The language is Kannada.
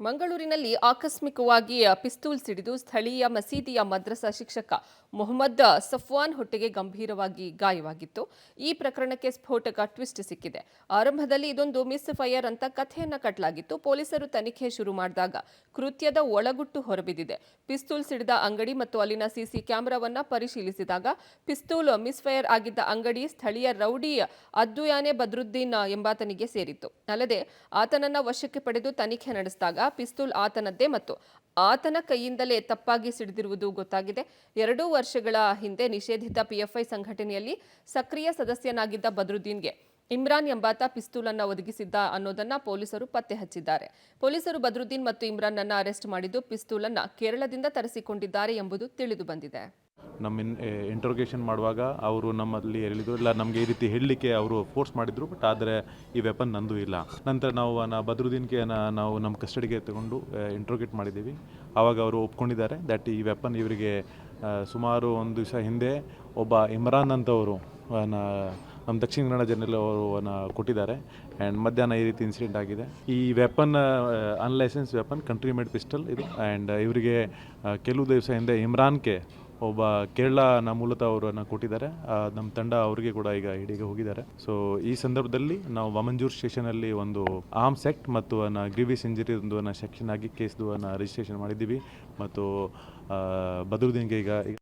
ಮಂಗಳೂರಿನಲ್ಲಿ ಆಕಸ್ಮಿಕವಾಗಿ ಪಿಸ್ತೂಲ್ ಸಿಡಿದು ಸ್ಥಳೀಯ ಮಸೀದಿಯ ಮದ್ರಸಾ ಶಿಕ್ಷಕ ಮೊಹಮ್ಮದ್ ಸಫ್ವಾನ್ ಹೊಟ್ಟೆಗೆ ಗಂಭೀರವಾಗಿ ಗಾಯವಾಗಿತ್ತು. ಈ ಪ್ರಕರಣಕ್ಕೆ ಸ್ಫೋಟಕ ಟ್ವಿಸ್ಟ್ ಸಿಕ್ಕಿದೆ. ಆರಂಭದಲ್ಲಿ ಇದೊಂದು ಮಿಸ್ ಫೈರ್ ಅಂತ ಕಥೆಯನ್ನ ಕಟ್ಟಲಾಗಿತ್ತು. ಪೊಲೀಸರು ತನಿಖೆ ಶುರು ಮಾಡಿದಾಗ ಕೃತ್ಯದ ಒಳಗುಟ್ಟು ಹೊರಬಿದ್ದಿದೆ. ಪಿಸ್ತೂಲ್ ಸಿಡಿದ ಅಂಗಡಿ ಮತ್ತು ಅಲ್ಲಿನ ಸಿಸಿ ಕ್ಯಾಮೆರಾವನ್ನ ಪರಿಶೀಲಿಸಿದಾಗ ಪಿಸ್ತೂಲ್ ಮಿಸ್ ಫೈರ್ ಆಗಿದ್ದ ಅಂಗಡಿ ಸ್ಥಳೀಯ ರೌಡಿ ಅದ್ದುಯಾನೆ ಬದ್ರುದ್ದೀನ್ ಎಂಬಾತನಿಗೆ ಸೇರಿತ್ತು. ಅಲ್ಲದೆ ಆತನನ್ನ ವಶಕ್ಕೆ ಪಡೆದು ತನಿಖೆ ನಡೆಸಿದಾಗ ಪಿಸ್ತೂಲ್ ಆತನದ್ದೇ ಮತ್ತು ಆತನ ಕೈಯಿಂದಲೇ ತಪ್ಪಾಗಿ ಸಿಡಿದಿರುವುದು ಗೊತ್ತಾಗಿದೆ. 2 ವರ್ಷಗಳ ಹಿಂದೆ ನಿಷೇಧಿತ ಪಿಎಫ್ಐ ಸಂಘಟನೆಯಲ್ಲಿ ಸಕ್ರಿಯ ಸದಸ್ಯನಾಗಿದ್ದ ಬದ್ರುದ್ದೀನ್ಗೆ ಇಮ್ರಾನ್ ಎಂಬಾತ ಪಿಸ್ತೂಲನ್ನು ಒದಗಿಸಿದ್ದ ಅನ್ನೋದನ್ನ ಪೊಲೀಸರು ಪತ್ತೆ ಹಚ್ಚಿದ್ದಾರೆ. ಪೊಲೀಸರು ಬದ್ರುದ್ದೀನ್ ಮತ್ತು ಇಮ್ರಾನ್ನನ್ನು ಅರೆಸ್ಟ್ ಮಾಡಿದ್ದು ಪಿಸ್ತೂಲನ್ನು ಕೇರಳದಿಂದ ತರಿಸಿಕೊಂಡಿದ್ದಾರೆ ಎಂಬುದು ತಿಳಿದು ಬಂದಿದೆ. ನಮ್ಮ ಇಂಟ್ರೋಗೇಷನ್ ಮಾಡುವಾಗ ಅವರು ನಮ್ಮಲ್ಲಿ ಹೇಳಿದ್ರು, ಇಲ್ಲ ನಮಗೆ ಈ ರೀತಿ ಹೇಳಲಿಕ್ಕೆ ಅವರು ಫೋರ್ಸ್ ಮಾಡಿದ್ರು, ಬಟ್ ಆದರೆ ಈ ವೆಪನ್ ನಂದು ಇಲ್ಲ. ನಂತರ ನಾವು ಬದ್ರುದ್ದೀನ್ಗೆ ನಾವು ನಮ್ಮ ಕಸ್ಟಡಿಗೆ ತಗೊಂಡು ಇಂಟ್ರೋಗೇಟ್ ಮಾಡಿದ್ದೀವಿ. ಆವಾಗ ಅವರು ಒಪ್ಕೊಂಡಿದ್ದಾರೆ ದಟ್ ಈ ವೆಪನ್ ಇವರಿಗೆ ಸುಮಾರು ಒಂದು ದಿವಸ ಹಿಂದೆ ಒಬ್ಬ ಇಮ್ರಾನ್ ಅಂತವರು ನಮ್ಮ ದಕ್ಷಿಣ ಕನ್ನಡ ಜಿಲ್ಲೆಯಲ್ಲಿ ಅವರು ಕೊಟ್ಟಿದ್ದಾರೆ. ಆ್ಯಂಡ್ ಮಧ್ಯಾಹ್ನ ಈ ರೀತಿ ಇನ್ಸಿಡೆಂಟ್ ಆಗಿದೆ. ಈ weapon unlicensed weapon country made pistol ಇದು. ಆ್ಯಂಡ್ ಇವರಿಗೆ ಕೆಲವು ದಿವಸ ಹಿಂದೆ ಇಮ್ರಾನ್ಗೆ ಒಬ್ಬ ಕೇರಳನ ಮೂಲತಃ ಅವರನ್ನು ಕೊಟ್ಟಿದ್ದಾರೆ. ನಮ್ಮ ತಂಡ ಅವರಿಗೆ ಕೂಡ ಈಗ ಹಿಡಿಗೆ ಹೋಗಿದ್ದಾರೆ. ಸೊ ಈ ಸಂದರ್ಭದಲ್ಲಿ ನಾವು ವಾಮಂಜೂರ್ ಸ್ಟೇಷನಲ್ಲಿ ಒಂದು ಆರ್ಮ್ಸ್ ಆ್ಯಕ್ಟ್ ಮತ್ತು ಗ್ರೀವಿಯಸ್ ಇಂಜರಿ ಒಂದು ಸೆಕ್ಷನ್ ಆಗಿ ಕೇಸ್ದು ರಿಜಿಸ್ಟ್ರೇಷನ್ ಮಾಡಿದ್ದೀವಿ. ಮತ್ತು ಬದ್ರುದ್ದೀನ್ಗೆ ಈಗ